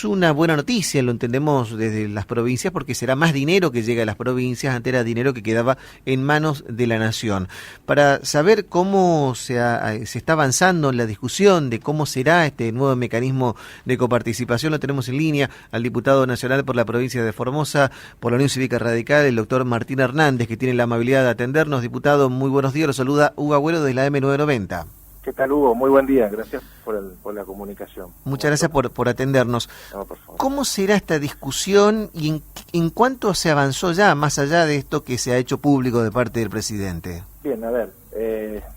es una buena noticia, lo entendemos desde las provincias, porque será más dinero que llega a las provincias, antes era dinero que quedaba en manos de la nación. Para saber cómo se está avanzando en la discusión de cómo será este nuevo mecanismo de coparticipación, lo tenemos en línea al diputado nacional por la provincia de Formosa, por la Unión Cívica Radical, el doctor Martín Hernández, que tiene la amabilidad de atendernos. Diputado, muy buenos días, lo saluda Hugo Agüero desde la M990. ¿Qué tal, Hugo? Muy buen día, gracias por la comunicación. Muchas gracias por atendernos. No, por favor. ¿Cómo será esta discusión y en cuánto se avanzó ya, más allá de esto que se ha hecho público de parte del presidente? Bien, a ver,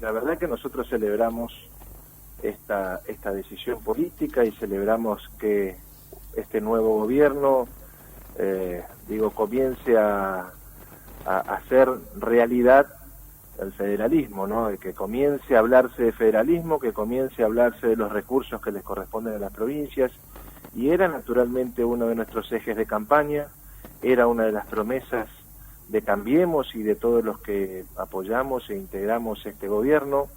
la verdad que nosotros celebramos esta decisión política y celebramos que este nuevo gobierno, comience a hacer realidad el federalismo, ¿no? Que comience a hablarse de federalismo, que comience a hablarse de los recursos que les corresponden a las provincias, y era naturalmente uno de nuestros ejes de campaña, era una de las promesas de Cambiemos y de todos los que apoyamos e integramos este gobierno,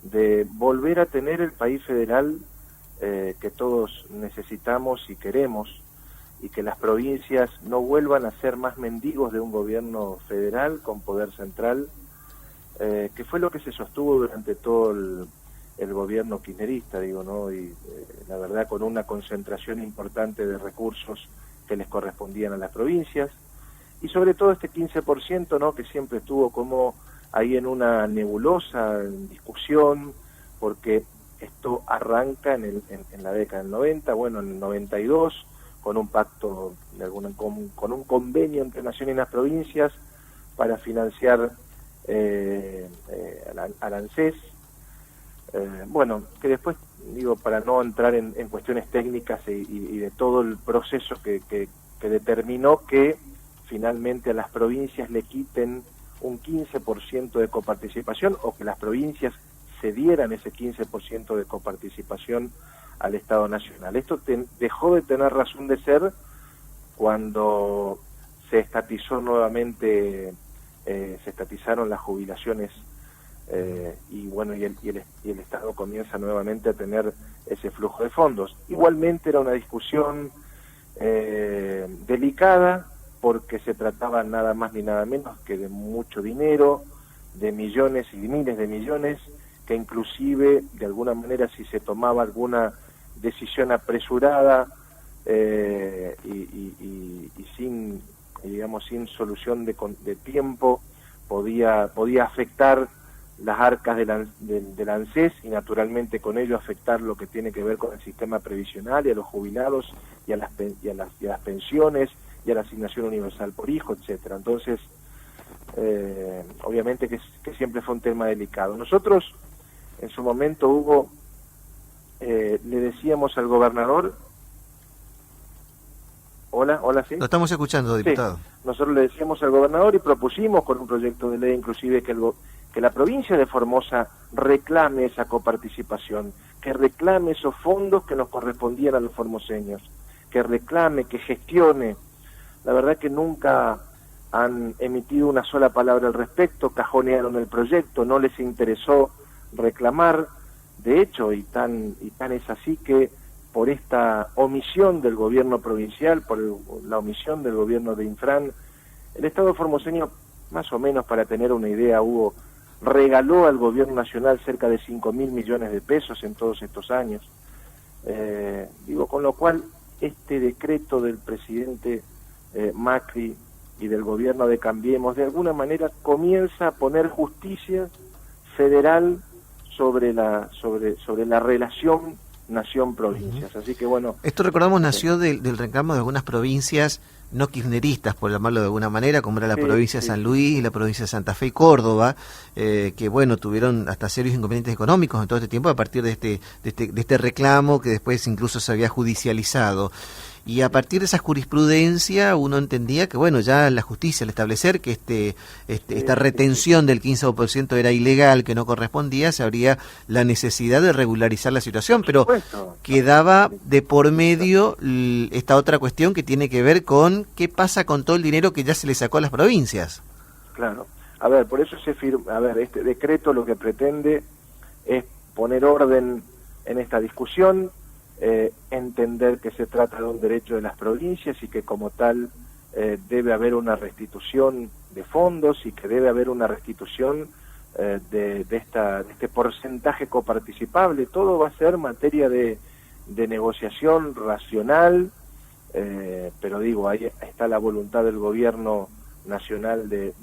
de volver a tener el país federal que todos necesitamos y queremos, y que las provincias no vuelvan a ser más mendigos de un gobierno federal con poder central, que fue lo que se sostuvo durante todo el gobierno kirchnerista, ¿no? Y la verdad con una concentración importante de recursos que les correspondían a las provincias, y sobre todo este 15%, ¿no? Que siempre estuvo como ahí en una nebulosa en discusión, porque esto arranca en la década del 90, bueno, en el 92, con un pacto, con un convenio entre Nación y las provincias para financiar al ANSES, que después, para no entrar en cuestiones técnicas y de todo el proceso que determinó que finalmente a las provincias le quiten un 15% de coparticipación, o que las provincias cedieran ese 15% de coparticipación al Estado Nacional. Esto dejó de tener razón de ser cuando se estatizó nuevamente, se estatizaron las jubilaciones, y el Estado comienza nuevamente a tener ese flujo de fondos. Igualmente era una discusión delicada, porque se trataba nada más ni nada menos que de mucho dinero, de millones y miles de millones, que inclusive de alguna manera, si se tomaba alguna decisión apresurada y sin solución de tiempo, podía afectar las arcas del ANSES, y naturalmente con ello afectar lo que tiene que ver con el sistema previsional y a los jubilados y a las pensiones y a la asignación universal por hijo, etcétera. Entonces, obviamente que siempre fue un tema delicado. Nosotros, en su momento, Hugo, le decíamos al gobernador... Hola, ¿sí? Lo estamos escuchando, diputado. Sí. Nosotros le decíamos al gobernador y propusimos con un proyecto de ley inclusive que la provincia de Formosa reclame esa coparticipación, que reclame esos fondos que nos correspondían a los formoseños, que reclame, que gestione. La verdad que nunca han emitido una sola palabra al respecto, cajonearon el proyecto, no les interesó reclamar. De hecho, y tan es así que por esta omisión del gobierno provincial, por la omisión del gobierno de Infran, el Estado formoseño, más o menos para tener una idea, Hugo, regaló al gobierno nacional cerca de 5.000 millones de pesos en todos estos años. Con lo cual, este decreto del presidente Macri y del gobierno de Cambiemos, de alguna manera comienza a poner justicia federal sobre la relación nación-provincias. Así que bueno... Esto, recordamos, nació del reclamo de algunas provincias no kirchneristas, por llamarlo de alguna manera, como era la provincia de San Luis y la provincia de Santa Fe y Córdoba, que tuvieron hasta serios inconvenientes económicos en todo este tiempo a partir de este reclamo que después incluso se había judicializado. Y a partir de esa jurisprudencia uno entendía que, ya la justicia al establecer que esta retención del 15% era ilegal, que no correspondía, se habría la necesidad de regularizar la situación, pero quedaba de por medio esta otra cuestión que tiene que ver con qué pasa con todo el dinero que ya se le sacó a las provincias. Claro. A ver, por eso este decreto lo que pretende es poner orden en esta discusión, entender que se trata de un derecho de las provincias y que como tal debe haber una restitución de fondos y que debe haber una restitución de este porcentaje coparticipable. Todo va a ser materia de negociación racional, pero digo, ahí está la voluntad del gobierno nacional de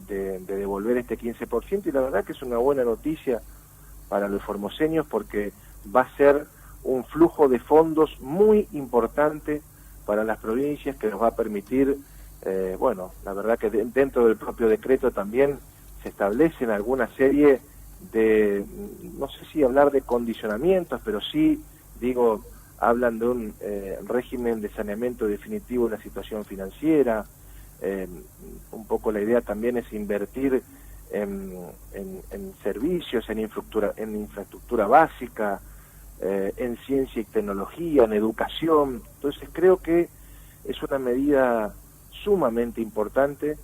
devolver este 15%, y la verdad que es una buena noticia para los formoseños, porque va a ser un flujo de fondos muy importante para las provincias, que nos va a permitir, bueno, la verdad que dentro del propio decreto también se establecen alguna serie de, no sé si hablar de condicionamientos, pero sí, digo, hablan de un régimen de saneamiento definitivo de la situación financiera. Un poco la idea también es invertir en servicios, en infraestructura básica, en ciencia y tecnología, en educación. Entonces creo que es una medida sumamente importante.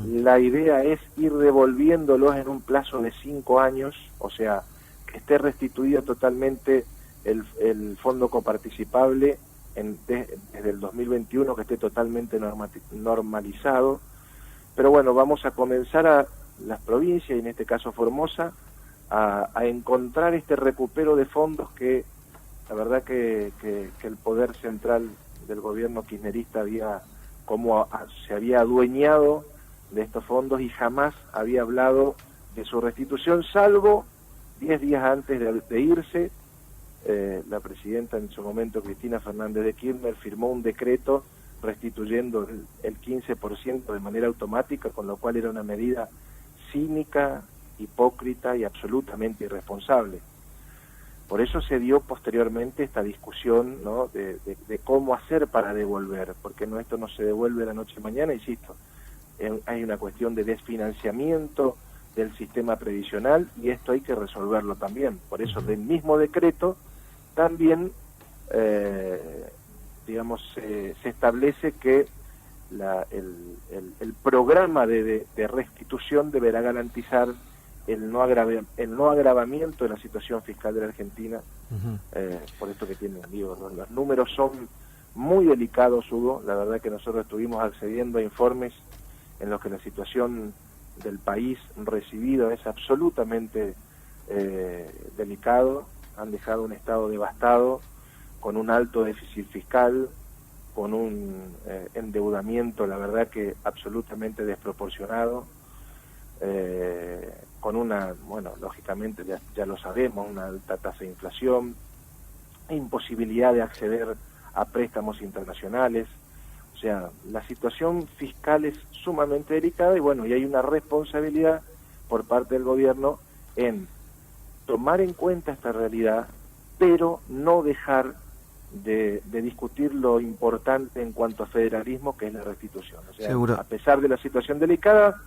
La idea es ir devolviéndolos en un plazo de 5 años, o sea, que esté restituido totalmente el fondo coparticipable desde el 2021, que esté totalmente normalizado. Pero bueno, vamos a comenzar a las provincias, y en este caso Formosa, a encontrar este recupero de fondos que la verdad que el poder central del gobierno kirchnerista se había adueñado de estos fondos y jamás había hablado de su restitución, salvo 10 días antes de irse. La presidenta en su momento, Cristina Fernández de Kirchner, firmó un decreto restituyendo el 15% de manera automática, con lo cual era una medida cínica, hipócrita y absolutamente irresponsable. Por eso se dio posteriormente esta discusión, ¿no?, de cómo hacer para devolver, porque esto no se devuelve de la noche a mañana, insisto. Hay una cuestión de desfinanciamiento del sistema previsional, y esto hay que resolverlo también. Por eso del mismo decreto también, digamos, se establece que el programa de restitución deberá garantizar el no agravamiento de la situación fiscal de la Argentina. Por esto que tienen, digo, los números son muy delicados, Hugo. La verdad que nosotros estuvimos accediendo a informes en los que la situación del país recibido es absolutamente delicado. Han dejado un estado devastado, con un alto déficit fiscal, con un endeudamiento, la verdad que absolutamente desproporcionado, con una, bueno, lógicamente ya lo sabemos, una alta tasa de inflación, imposibilidad de acceder a préstamos internacionales. O sea, la situación fiscal es sumamente delicada, y bueno, y hay una responsabilidad por parte del gobierno en tomar en cuenta esta realidad, pero no dejar de discutir lo importante en cuanto a federalismo, que es la restitución. O sea, Seguro. A pesar de la situación delicada,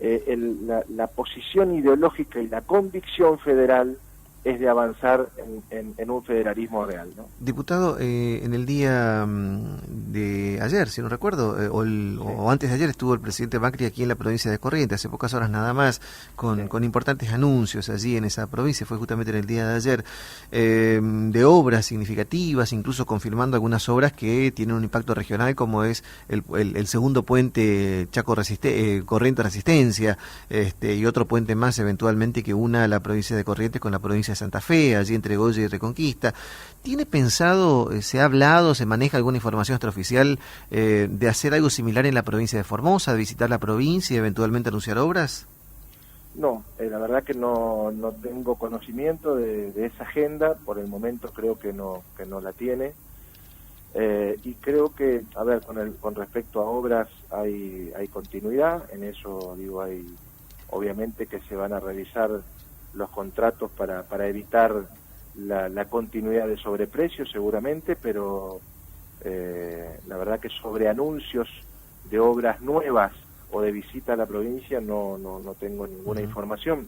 la posición ideológica y la convicción federal es de avanzar en un federalismo real, ¿no? Diputado, en el día de ayer, si no recuerdo, o antes de ayer, estuvo el presidente Macri aquí en la provincia de Corrientes, hace pocas horas nada más, con importantes anuncios allí en esa provincia. Fue justamente en el día de ayer, de obras significativas, incluso confirmando algunas obras que tienen un impacto regional, como es el segundo puente Corrientes Resistencia, y otro puente más eventualmente que una la provincia de Corrientes con la provincia de Santa Fe, allí entre Goya y Reconquista. ¿Tiene pensado, se ha hablado, se maneja alguna información extraoficial de hacer algo similar en la provincia de Formosa, de visitar la provincia y eventualmente anunciar obras? No, la verdad que no tengo conocimiento de esa agenda. Por el momento creo que no la tiene. Y creo que, a ver, con respecto a obras hay continuidad. En eso, digo, hay obviamente que se van a revisar los contratos para evitar la continuidad de sobreprecios seguramente, pero la verdad que sobre anuncios de obras nuevas o de visita a la provincia no tengo ninguna información.